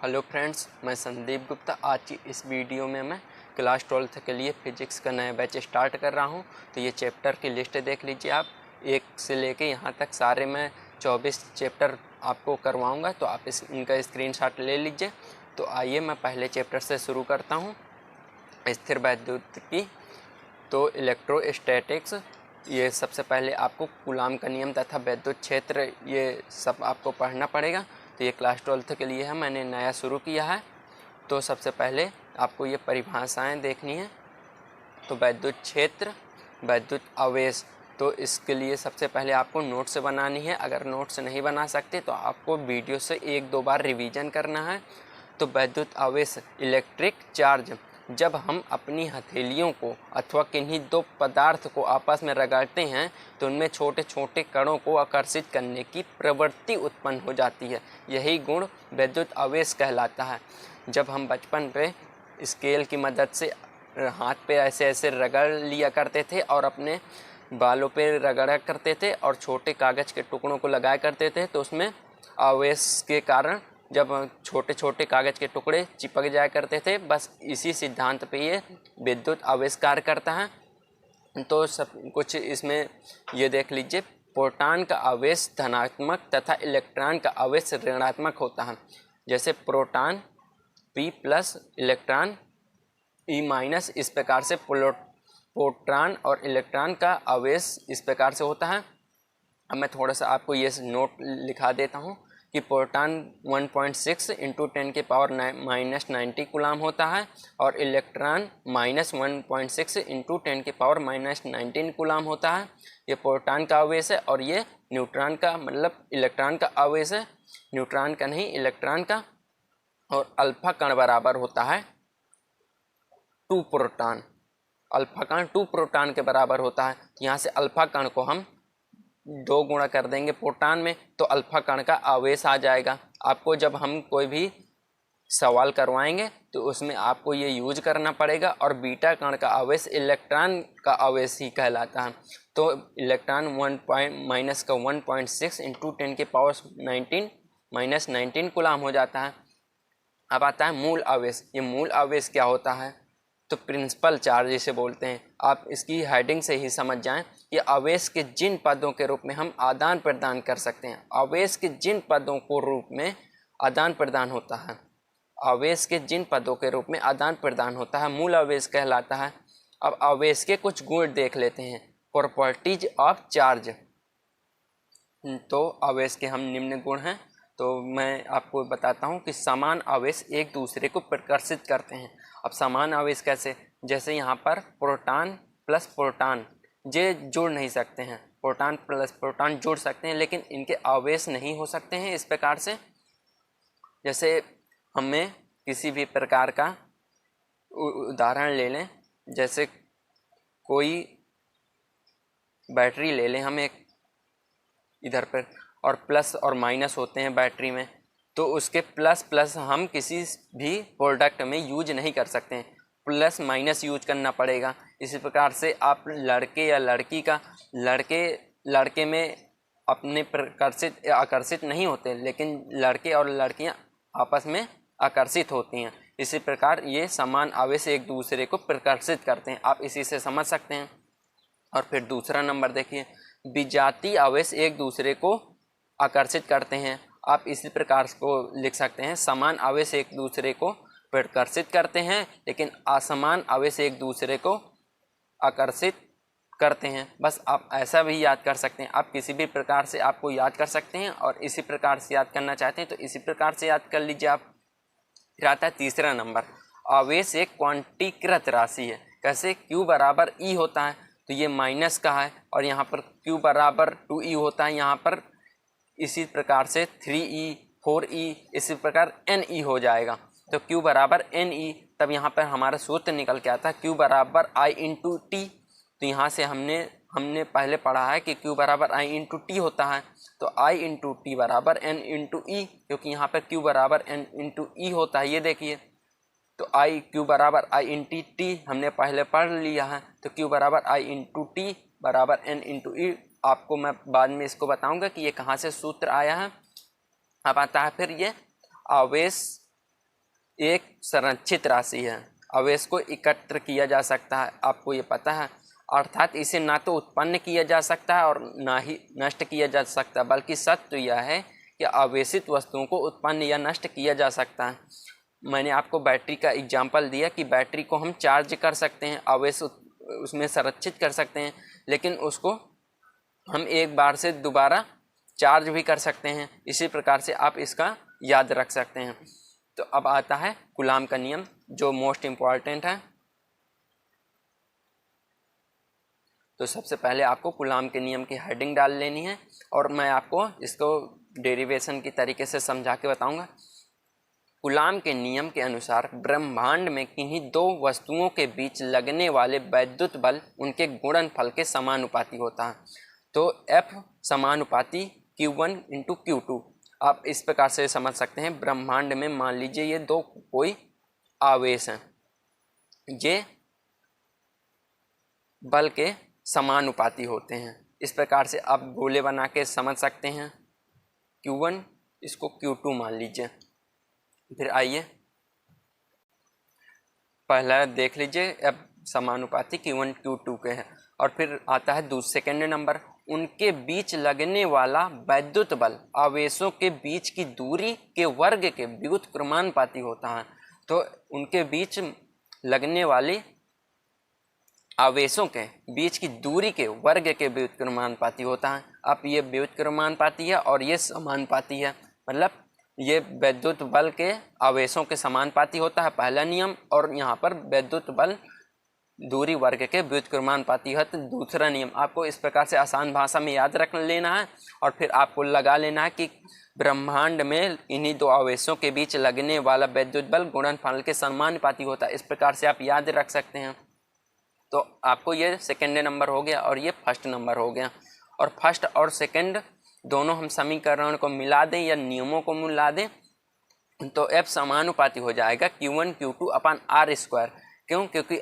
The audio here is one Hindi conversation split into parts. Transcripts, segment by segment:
हेलो फ्रेंड्स, मैं संदीप गुप्ता। आज की इस वीडियो में मैं क्लास 12th के लिए फ़िज़िक्स का नया बैच स्टार्ट कर रहा हूं। तो ये चैप्टर की लिस्ट देख लीजिए आप, एक से लेके यहां तक सारे मैं 24 चैप्टर आपको करवाऊंगा। तो आप इनका स्क्रीनशॉट ले लीजिए। तो आइए मैं पहले चैप्टर से शुरू करता हूँ, स्थिर वैद्युतिकी। तो इलेक्ट्रोस्टैटिक्स, ये सबसे पहले आपको कूलाम का नियम तथा विद्युत क्षेत्र ये सब आपको पढ़ना पड़ेगा। तो ये क्लास 12th के लिए है, मैंने नया शुरू किया है। तो सबसे पहले आपको ये परिभाषाएं देखनी है। तो विद्युत क्षेत्र, विद्युत आवेश, तो इसके लिए सबसे पहले आपको नोट्स बनानी है। अगर नोट्स नहीं बना सकते तो आपको वीडियो से 1-2 बार रिवीजन करना है। तो विद्युत आवेश, इलेक्ट्रिक चार्ज, जब हम अपनी हथेलियों को अथवा किन्हीं दो पदार्थ को आपस में रगड़ते हैं तो उनमें छोटे छोटे कणों को आकर्षित करने की प्रवृत्ति उत्पन्न हो जाती है। यही गुण विद्युत आवेश कहलाता है। जब हम बचपन पे स्केल की मदद से हाथ पे ऐसे ऐसे रगड़ लिया करते थे और अपने बालों पे रगड़ा करते थे और छोटे कागज़ के टुकड़ों को लगाया करते थे, तो उसमें आवेश के कारण जब छोटे छोटे कागज़ के टुकड़े चिपक जाया करते थे। बस इसी सिद्धांत पे ये विद्युत आवेश कार्य करता है। तो सब कुछ इसमें ये देख लीजिए, प्रोटॉन का आवेश धनात्मक तथा इलेक्ट्रॉन का आवेश ऋणात्मक होता है। जैसे प्रोटॉन P+, इलेक्ट्रॉन E-, इस प्रकार से प्रोटॉन और इलेक्ट्रॉन का आवेश इस प्रकार से होता है। अब मैं थोड़ा सा आपको ये नोट लिखा देता हूँ कि प्रोटॉन 1.6 × 10⁻⁻90 कूलाम होता है और इलेक्ट्रॉन -1.6 × 10⁻⁻19 कूलाम होता है। ये प्रोटॉन का आवेश है और ये न्यूट्रॉन का, मतलब इलेक्ट्रॉन का आवेश है, न्यूट्रॉन का नहीं, इलेक्ट्रॉन का। और अल्फा कण बराबर होता है 2 प्रोटॉन। अल्फा कण 2 प्रोटॉन के बराबर होता है। यहाँ से अल्फा कण को हम 2 गुणा कर देंगे प्रोटॉन में, तो अल्फा कण का आवेश आ जाएगा। आपको जब हम कोई भी सवाल करवाएंगे तो उसमें आपको ये यूज करना पड़ेगा। और बीटा कण का आवेश इलेक्ट्रॉन का आवेश ही कहलाता है। तो इलेक्ट्रॉन 1.6 × 10⁻19 कूलाम हो जाता है। अब आता है मूल आवेश। ये मूल आवेश क्या होता है? तो प्रिंसिपल चार्ज इसे बोलते हैं। आप इसकी हेडिंग से ही समझ जाएं कि आवेश के जिन पदों के रूप में हम आदान प्रदान कर सकते हैं, आवेश के जिन पदों को रूप में आदान प्रदान होता है, आवेश के जिन पदों के रूप में आदान प्रदान होता है, मूल आवेश कहलाता है। अब आवेश के कुछ गुण देख लेते हैं। Properties of charge. तो आवेश के हम निम्न गुण हैं। तो मैं आपको बताता हूं कि समान आवेश एक दूसरे को प्रकर्षित करते हैं। अब समान आवेश कैसे? जैसे यहाँ पर प्रोटॉन प्लस प्रोटॉन ये जुड़ नहीं सकते हैं। प्रोटॉन प्लस प्रोटॉन जुड़ सकते हैं लेकिन इनके आवेश नहीं हो सकते हैं। इस प्रकार से जैसे हमें किसी भी प्रकार का उदाहरण ले लें, जैसे कोई बैटरी ले लें हम एक इधर पर, और प्लस और माइनस होते हैं बैटरी में, तो उसके प्लस प्लस हम किसी भी प्रोडक्ट में यूज नहीं कर सकते हैं, प्लस माइनस यूज करना पड़ेगा। इसी प्रकार से आप लड़के या लड़की का, लड़के में अपने प्रकर्षित आकर्षित नहीं होते, लेकिन लड़के और लड़कियां आपस में आकर्षित होती हैं। इसी प्रकार ये समान आवेश एक दूसरे को प्रकर्षित करते हैं। आप इसी से समझ सकते हैं। और फिर दूसरा नंबर देखिए, विजातीय आवेश एक दूसरे को आकर्षित करते हैं। आप इसी प्रकार को लिख सकते हैं, समान आवेश एक दूसरे को प्रकर्षित करते हैं लेकिन असमान आवेश एक दूसरे को आकर्षित करते हैं। बस आप ऐसा भी याद कर सकते हैं। आप किसी भी प्रकार से आपको याद कर सकते हैं और इसी प्रकार से याद करना चाहते हैं तो इसी प्रकार से याद कर लीजिए आप। फिर आता है तीसरा नंबर, आवेश एक क्वांटीकृत राशि है। कैसे? Q बराबर E होता है, तो ये माइनस का है, और यहाँ पर Q बराबर 2E होता है। यहाँ पर इसी प्रकार से 3E, 4E, इसी प्रकार NE हो जाएगा। तो Q बराबर NE, तब यहाँ पर हमारा सूत्र निकल के आता है Q बराबर I × T। तो यहाँ से हमने पहले पढ़ा है कि Q बराबर I × T होता है। तो I × T बराबर N × E, क्योंकि यहाँ पर Q बराबर N × E होता है। ये देखिए, तो Q बराबर I × T हमने पहले पढ़ लिया है। तो Q बराबर I × T बराबर N × E। आपको मैं बाद में इसको बताऊंगा कि ये कहाँ से सूत्र आया है। अब आता है फिर ये आवेश एक संरक्षित राशि है। आवेश को एकत्र किया जा सकता है, आपको ये पता है, अर्थात इसे ना तो उत्पन्न किया जा सकता है और ना ही नष्ट किया जा सकता, बल्कि सत्य तो यह है कि आवेशित वस्तुओं को उत्पन्न या नष्ट किया जा सकता है। मैंने आपको बैटरी का एग्जाम्पल दिया कि बैटरी को हम चार्ज कर सकते हैं, आवेश उसमें संरक्षित कर सकते हैं, लेकिन उसको हम एक बार से दोबारा चार्ज भी कर सकते हैं। इसी प्रकार से आप इसका याद रख सकते हैं। तो अब आता है कूलाम का नियम, जो मोस्ट इम्पॉर्टेंट है। तो सबसे पहले आपको कूलाम के नियम की हेडिंग डाल लेनी है और मैं आपको इसको डेरिवेशन की तरीके से समझा के बताऊंगा। कूलाम के नियम के अनुसार ब्रह्मांड में किन्हीं दो वस्तुओं के बीच लगने वाले वैद्युत बल उनके गुणनफल के समानुपाती होता है। तो F समानुपाती Q1 इंटू Q2। आप इस प्रकार से समझ सकते हैं, ब्रह्मांड में मान लीजिए ये दो कोई आवेश हैं, ये बल के समानुपाती होते हैं। इस प्रकार से आप गोले बना के समझ सकते हैं। Q1 इसको Q2 मान लीजिए। फिर आइए पहला देख लीजिए, अब समानुपाती Q1 Q2 के हैं। और फिर आता है सेकेंड नंबर, उनके बीच लगने वाला वैद्युत बल आवेशों के बीच की दूरी के वर्ग के व्युत्क्रमानुपाती होता है। तो उनके बीच लगने वाले आवेशों के बीच की दूरी के वर्ग के व्युत्क्रमानुपाती होता है। अब ये व्युत्क्रमानुपाती है और ये समानुपाती है, मतलब ये वैद्युत बल के आवेशों के समानुपाती होता है, पहला नियम, और यहाँ पर वैद्युत बल दूरी वर्ग के व्युत्क्रमानुपाती है तो दूसरा नियम। आपको इस प्रकार से आसान भाषा में याद रख लेना है और फिर आपको लगा लेना है कि ब्रह्मांड में इन्हीं दो आवेशों के बीच लगने वाला वैद्युत बल गुणनफल के समानुपाती होता है। इस प्रकार से आप याद रख सकते हैं। तो आपको ये सेकेंड नंबर हो गया और ये फर्स्ट नंबर हो गया। और फर्स्ट और सेकेंड दोनों हम समीकरण को मिला दें या नियमों को मिला दें तो F समानुपाती हो जाएगा Q1 Q2 अपान R स्क्वायर। क्यों? क्योंकि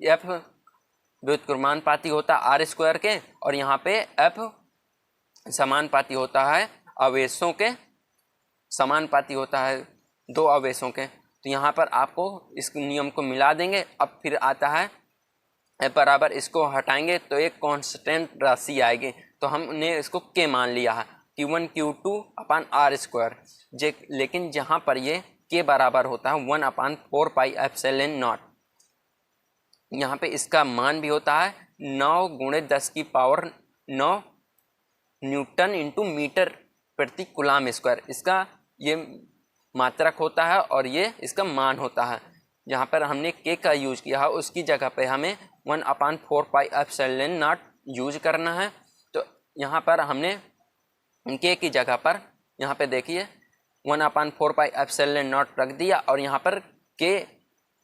F व्युत्क्रमानुपाती होता है R स्क्वायर के और यहाँ पे F समानुपाती होता है आवेशों के, समानुपाती होता है दो आवेशों के। तो यहाँ पर आपको इस नियम को मिला देंगे। अब फिर आता है F बराबर, इसको हटाएंगे तो एक कांस्टेंट राशि आएगी, तो हमने इसको K मान लिया है Q1 Q2 अपान R स्क्वायर। लेकिन जहाँ पर ये K बराबर होता है 1/4 पाई एप्सिलॉन नॉट, यहाँ पे इसका मान भी होता है 9 गुणे 10 की पावर 9 न्यूटन इंटू मीटर प्रति कूलाम स्क्वायर। इसका ये मात्रक होता है और ये इसका मान होता है। जहाँ पर हमने K का यूज किया है उसकी जगह पे हमें 1/4 पाई एप्सिलॉन नॉट यूज करना है। तो यहाँ पर हमने K की जगह पर, यहाँ पे देखिए 1/4 पाई एप्सिलॉन नॉट रख दिया और यहाँ पर K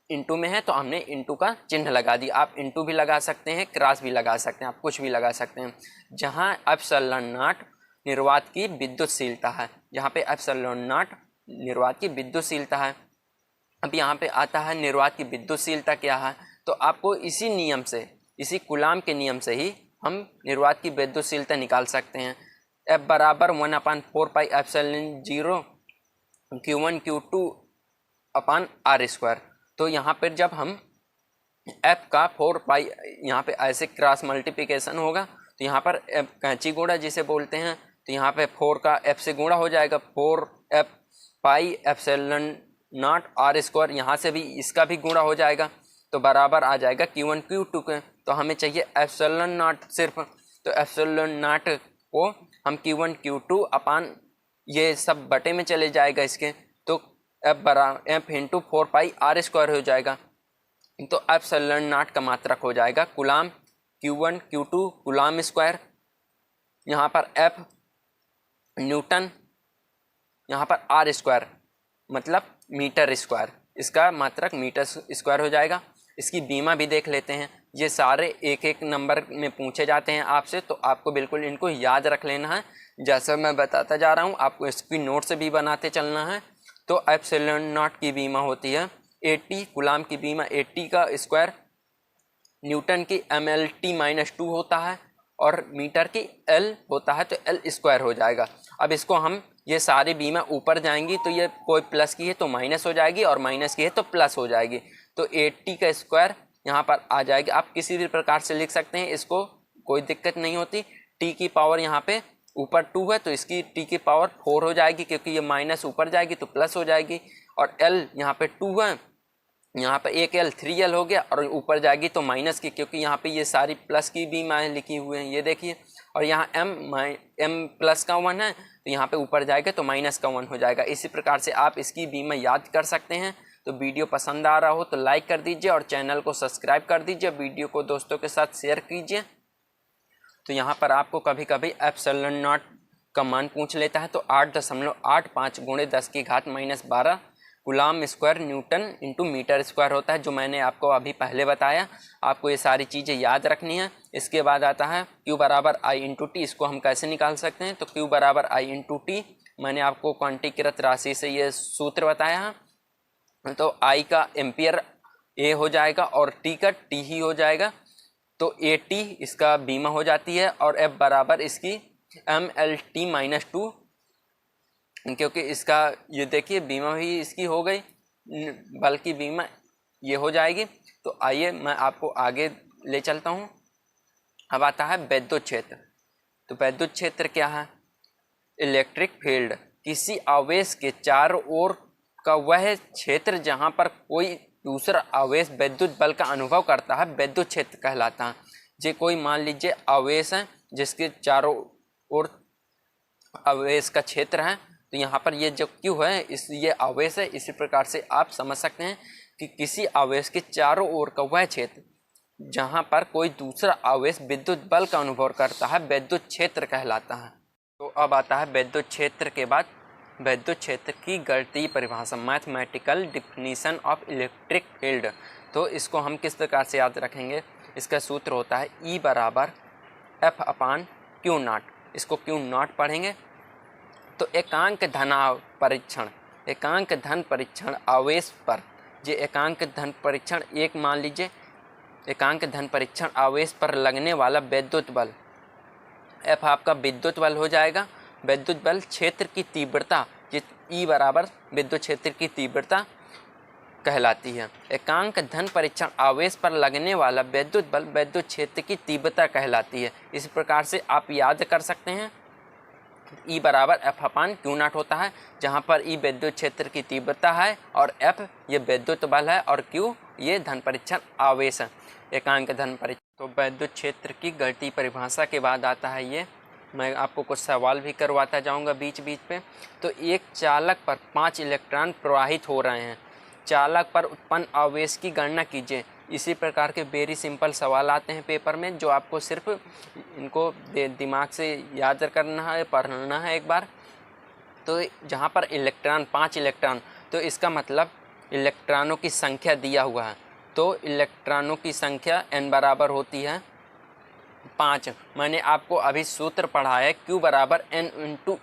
इंटू में है तो हमने इंटू का चिन्ह लगा दिया। आप इंटू भी लगा सकते हैं, क्रॉस भी लगा सकते हैं, आप कुछ भी लगा सकते हैं। जहाँ एप्सिलॉन नॉट निर्वात की विद्युतशीलता है, जहाँ पे एप्सिलॉन नॉट निर्वात की विद्युतशीलता है। अब यहाँ पे आता है निर्वात की विद्युतशीलता क्या है, तो आपको इसी नियम से, इसी कूलाम के नियम से ही हम निर्वात की विद्युतशीलता निकाल सकते हैं। F बराबर 1/4 पाई एप्सिलॉन 0 Q1 Q2 अपान R स्क्वायर। तो यहाँ पर जब हम F का 4 पाई, यहाँ पे ऐसे क्रॉस मल्टीप्लिकेशन होगा तो यहाँ पर कैंची गुणा जिसे बोलते हैं, तो यहाँ पे 4 का F से गुणा हो जाएगा, 4F pi epsilon not R square. यहाँ से भी इसका भी गुणा हो जाएगा तो बराबर आ जाएगा Q1 Q2 के। तो हमें चाहिए एप्सिलॉन नॉट सिर्फ, तो एप्सिलॉन नॉट को हम Q1 Q2 अपान ये सब बटे में चले जाएगा इसके, तो F इंटू 4 पाई R स्क्वायर हो जाएगा। तो एप्सिलॉन नॉट का मात्रक हो जाएगा coulomb, Q1 Q2 coulomb square, यहाँ पर F न्यूटन, यहाँ पर R स्क्वायर मतलब मीटर स्क्वायर, इसका मात्रक मीटर स्क्वायर हो जाएगा। इसकी बीमा भी देख लेते हैं। ये सारे एक एक नंबर में पूछे जाते हैं आपसे, तो आपको बिल्कुल इनको याद रख लेना है। जैसा मैं बताता जा रहा हूँ आपको इसकी नोट से भी बनाते चलना है। तो एप्सिलॉन नॉट की बीमा होती है 80, कूलाम की बीमा 80 का स्क्वायर, न्यूटन की MLT-2 होता है और मीटर की L होता है तो L स्क्वायर हो जाएगा। अब इसको हम ये सारी बीमें ऊपर जाएंगी तो ये कोई प्लस की है तो माइनस हो जाएगी और माइनस की है तो प्लस हो जाएगी। तो 80 का स्क्वायर यहाँ पर आ जाएगी। आप किसी भी प्रकार से लिख सकते हैं, इसको कोई दिक्कत नहीं होती। टी की पावर यहाँ पे ऊपर 2 है तो इसकी टी की पावर 4 हो जाएगी, क्योंकि ये माइनस ऊपर जाएगी तो प्लस हो जाएगी। और एल यहाँ पे 2 है, यहाँ पे एक एल 3L हो गया, और ऊपर जाएगी तो माइनस की, क्योंकि यहाँ पे ये सारी प्लस की बीमाएँ लिखी हुई हैं, ये देखिए। और यहाँ एम प्लस का 1 है तो यहाँ पे ऊपर जाएगा तो माइनस का 1 हो जाएगा। इसी प्रकार से आप इसकी बीमा याद कर सकते हैं। तो वीडियो पसंद आ रहा हो तो लाइक कर दीजिए और चैनल को सब्सक्राइब कर दीजिए, वीडियो को दोस्तों के साथ शेयर कीजिए। तो यहाँ पर आपको कभी कभी एप्सिलॉन नॉट का मान पूछ लेता है, तो 8.85 गुणे 10 की घात -12 coulomb square newton into metre square होता है, जो मैंने आपको अभी पहले बताया। आपको ये सारी चीज़ें याद रखनी है। इसके बाद आता है Q बराबर I इंटू टी। इसको हम कैसे निकाल सकते हैं? तो Q बराबर I इंटू टी, मैंने आपको क्वांटीकृत राशि से ये सूत्र बताया है। तो I का एम्पियर A हो जाएगा और T का T ही हो जाएगा, तो AT इसका बीमा हो जाती है। और F बराबर इसकी MLT-2, क्योंकि इसका ये देखिए बीमा भी इसकी हो गई, बल्कि बीमा ये हो जाएगी। तो आइए मैं आपको आगे ले चलता हूँ। अब आता है वैद्युत क्षेत्र। तो वैद्युत क्षेत्र क्या है? इलेक्ट्रिक फील्ड, किसी आवेश के चारों ओर का वह क्षेत्र जहाँ पर कोई दूसरा आवेश विद्युत बल का अनुभव करता है, वैद्युत क्षेत्र कहलाता है। जे कोई मान लीजिए आवेश है जिसके चारों ओर आवेश का क्षेत्र है, तो यहाँ पर ये जो Q है ये आवेश है। इसी प्रकार से आप समझ सकते हैं कि किसी आवेश के चारों ओर का वह क्षेत्र जहाँ पर कोई दूसरा आवेश विद्युत बल का अनुभव करता है, वैद्युत क्षेत्र कहलाता है। तो अब आता है वैद्युत क्षेत्र के बाद वैद्युत क्षेत्र की गणितीय परिभाषा, mathematical definition of electric field. तो इसको हम किस प्रकार से याद रखेंगे? इसका सूत्र होता है E बराबर F/Q0। इसको Q0 पढ़ेंगे तो एकांक धन परीक्षण आवेश पर, ये एकांक धन परीक्षण एक मान लीजिए, एकांक धन परीक्षण आवेश पर लगने वाला विद्युत बल, F आपका विद्युत बल हो जाएगा। विद्युत बल क्षेत्र की तीव्रता, ये E बराबर विद्युत क्षेत्र की तीव्रता कहलाती है। एकांक धन परीक्षण आवेश पर लगने वाला विद्युत बल विद्युत क्षेत्र की तीव्रता कहलाती है। इस प्रकार से आप याद कर सकते हैं। E बराबर F/Q0 होता है, जहाँ पर E विद्युत क्षेत्र की तीव्रता है और F ये विद्युत बल है और Q ये धन परीक्षण आवेश है, एकांक धन परीक्षण। तो विद्युत क्षेत्र की गणितीय परिभाषा के बाद आता है ये, मैं आपको कुछ सवाल भी करवाता जाऊंगा बीच बीच पे। तो एक चालक पर 5 इलेक्ट्रॉन प्रवाहित हो रहे हैं, चालक पर उत्पन्न आवेश की गणना कीजिए। इसी प्रकार के वेरी सिंपल सवाल आते हैं पेपर में, जो आपको सिर्फ इनको दिमाग से याद करना है, पढ़ना है एक बार। तो जहाँ पर इलेक्ट्रॉन 5 इलेक्ट्रॉन, तो इसका मतलब इलेक्ट्रॉनों की संख्या दिया हुआ है। तो इलेक्ट्रॉनों की संख्या n बराबर होती है 5। मैंने आपको अभी सूत्र पढ़ा है Q बराबर N इंटू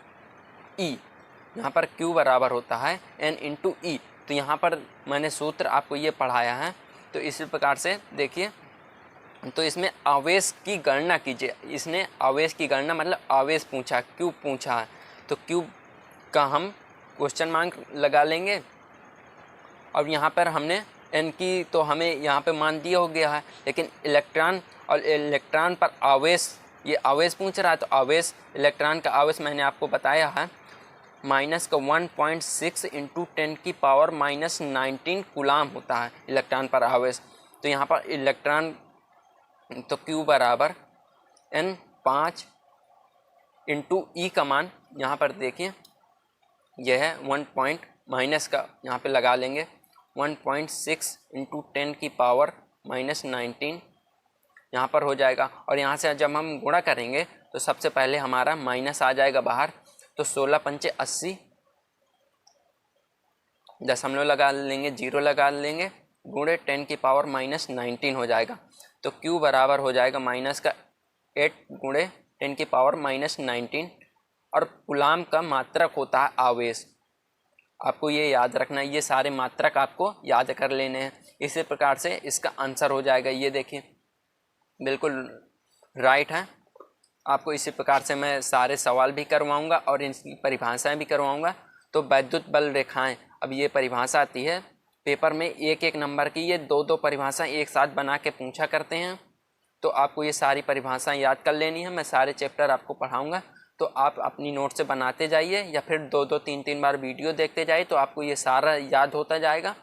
ई। यहाँ पर Q बराबर होता है N इंटू ई। तो यहाँ पर मैंने सूत्र आपको ये पढ़ाया है। तो इसी प्रकार से देखिए, तो इसमें आवेश की गणना कीजिए। इसने आवेश की गणना मतलब आवेश पूछा, Q पूछा है, तो Q का हम क्वेश्चन मार्क लगा लेंगे। अब यहाँ पर हमने N की तो हमें यहाँ पे मान दिया हो गया है, लेकिन इलेक्ट्रॉन और इलेक्ट्रॉन पर आवेश, ये आवेश पूछ रहा है। तो आवेश, इलेक्ट्रॉन का आवेश मैंने आपको बताया है माइनस का 1.6 इंटू 10⁻⁻19 कूलम्ब होता है इलेक्ट्रॉन पर आवेश। तो यहाँ पर इलेक्ट्रॉन, तो Q बराबर N 5 इंटू ई का मान यहाँ पर देखिए, यह है 1 माइनस का यहाँ पे लगा लेंगे 1.6 इंटू 10⁻⁻19 यहाँ पर हो जाएगा। और यहाँ से जब हम गुणा करेंगे तो सबसे पहले हमारा माइनस आ जाएगा बाहर, तो 16×5 = 80, दशमलव लगा लेंगे, 0 लगा लेंगे, गुणे 10⁻⁻19 हो जाएगा। तो Q बराबर हो जाएगा माइनस का 8 गुणे 10⁻⁻19। और कूलम्ब का मात्रक होता है आवेश। आपको ये याद रखना है, ये सारे मात्रक आपको याद कर लेने हैं। इसी प्रकार से इसका आंसर हो जाएगा, ये देखिए बिल्कुल राइट है। आपको इसी प्रकार से मैं सारे सवाल भी करवाऊंगा और इनकी परिभाषाएं भी करवाऊंगा। तो वैद्युत बल रेखाएं, अब ये परिभाषा आती है पेपर में एक एक नंबर की, ये दो दो परिभाषाएं एक साथ बना के पूछा करते हैं। तो आपको ये सारी परिभाषाएं याद कर लेनी है। मैं सारे चैप्टर आपको पढ़ाऊँगा, तो आप अपनी नोट से बनाते जाइए या फिर दो दो तीन तीन बार वीडियो देखते जाइए, तो आपको ये सारा याद होता जाएगा।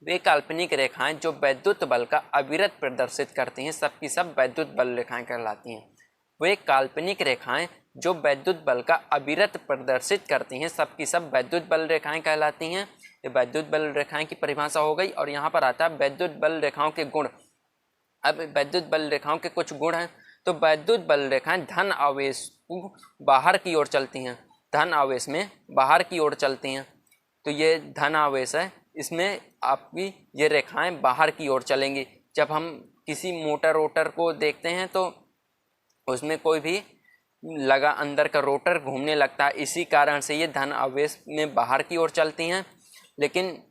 वे काल्पनिक रेखाएं जो वैद्युत बल का अविरत प्रदर्शित करती हैं, सबकी सब वैद्युत बल रेखाएं कहलाती हैं। वे काल्पनिक रेखाएं जो वैद्युत बल का अविरत प्रदर्शित करती हैं, सबकी सब वैद्युत बल रेखाएं कहलाती हैं। ये वैद्युत बल रेखाएं की परिभाषा हो गई। और यहाँ पर आता है वैद्युत बल रेखाओं के गुण। अब वैद्युत बल रेखाओं के कुछ गुण हैं। तो वैद्युत बल रेखाएं धन आवेश बाहर की ओर चलती हैं, धन आवेश में बाहर की ओर चलती हैं। तो ये धन आवेश है, इसमें आपकी ये रेखाएं बाहर की ओर चलेंगी। जब हम किसी मोटर रोटर को देखते हैं तो उसमें कोई भी लगा अंदर का रोटर घूमने लगता है, इसी कारण से ये धन आवेश में बाहर की ओर चलती हैं। लेकिन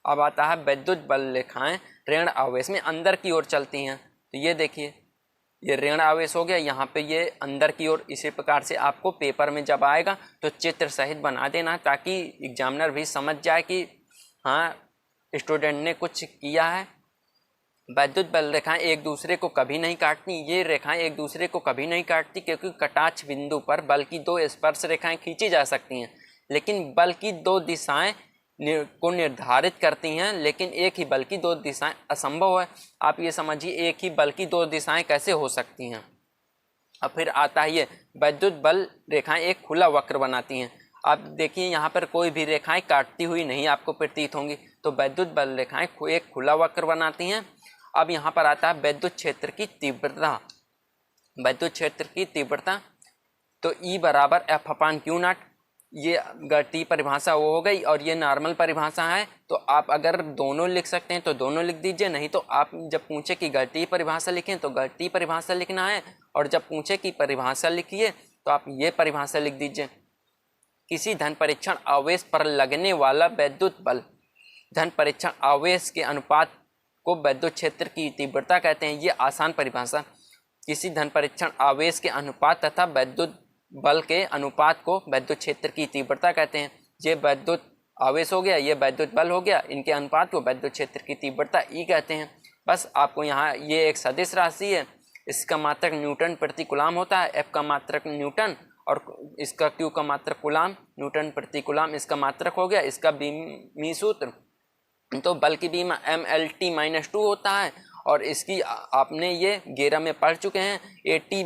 अब आता है वैद्युत बल रेखाएं ऋण आवेश में अंदर की ओर चलती हैं। तो ये देखिए, ये ऋण आवेश हो गया, यहाँ पे ये अंदर की ओर। इसी प्रकार से आपको पेपर में जब आएगा तो चित्र सहित बना देना, ताकि एग्जामिनर भी समझ जाए कि हाँ स्टूडेंट ने कुछ किया है। वैद्युत बल रेखाएं एक दूसरे को कभी नहीं काटती। ये रेखाएं एक दूसरे को कभी नहीं काटती, क्योंकि कटाक्ष बिंदु पर बल की दो स्पर्श रेखाएं खींची जा सकती हैं, लेकिन बल की दो दिशाएं को निर्धारित करती हैं। लेकिन एक ही बल की दो दिशाएं असंभव है। आप ये समझिए, एक ही बल की दो दिशाएं कैसे हो सकती हैं। अब फिर आता है ये वैद्युत बल रेखाएं एक खुला वक्र बनाती हैं। आप देखिए, यहाँ पर कोई भी रेखाएं काटती हुई नहीं आपको प्रतीत होंगी। तो वैद्युत बल रेखाएं एक खुला वक्र बनाती हैं। अब यहाँ पर आता है वैद्युत क्षेत्र की तीव्रता। वैद्युत क्षेत्र की तीव्रता तो E बराबर F/Q0। ये गणितीय परिभाषा वो हो गई, और ये नॉर्मल परिभाषा है। तो आप अगर दोनों लिख सकते हैं तो दोनों लिख दीजिए, नहीं तो आप जब पूछे कि गणितीय परिभाषा लिखें तो गणितीय परिभाषा लिखना है, और जब पूछे कि परिभाषा लिखिए तो आप ये परिभाषा लिख दीजिए। किसी धन परीक्षण आवेश पर लगने वाला वैद्युत बल धन परीक्षण आवेश के अनुपात को वैद्युत क्षेत्र की तीव्रता कहते हैं। ये आसान परिभाषा। किसी धन परीक्षण आवेश के अनुपात तथा वैद्युत बल के अनुपात को वैद्युत क्षेत्र की तीव्रता कहते हैं। ये वैद्युत आवेश हो गया, ये वैद्युत बल हो गया, इनके अनुपात को वैद्युत क्षेत्र की तीव्रता E कहते हैं। बस आपको यहाँ ये एक सदिश राशि है, इसका मात्रक न्यूटन प्रति कूलाम होता है। F का मात्रक न्यूटन और इसका Q का मात्रक कूलाम, न्यूटन प्रति कूलाम इसका मात्रक हो गया। इसका बीमी सूत्र तो बल की बीमा MLT-2 होता है, और इसकी आपने ये 11 में पढ़ चुके हैं। 80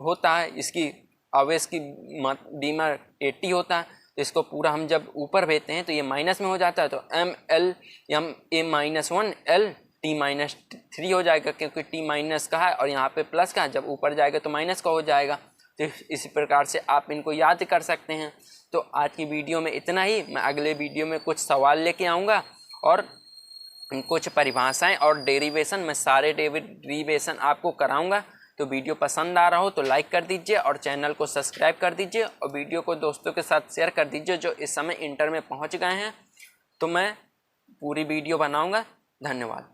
होता है, इसकी आवेश की बीमा 80 होता है। तो इसको पूरा हम जब ऊपर भेजते हैं तो ये माइनस में हो जाता है। तो MLA-1 LT-3 हो जाएगा, क्योंकि T माइनस का है और यहाँ पे प्लस का है। जब ऊपर जाएगा तो माइनस का हो जाएगा। तो इसी प्रकार से आप इनको याद कर सकते हैं। तो आज की वीडियो में इतना ही। मैं अगले वीडियो में कुछ सवाल लेके आऊँगा और कुछ परिभाषाएं और डेरिवेशन, मैं सारे डेरिवेशन आपको कराऊंगा। तो वीडियो पसंद आ रहा हो तो लाइक कर दीजिए और चैनल को सब्सक्राइब कर दीजिए, और वीडियो को दोस्तों के साथ शेयर कर दीजिए जो इस समय इंटर में पहुंच गए हैं। तो मैं पूरी वीडियो बनाऊंगा। धन्यवाद।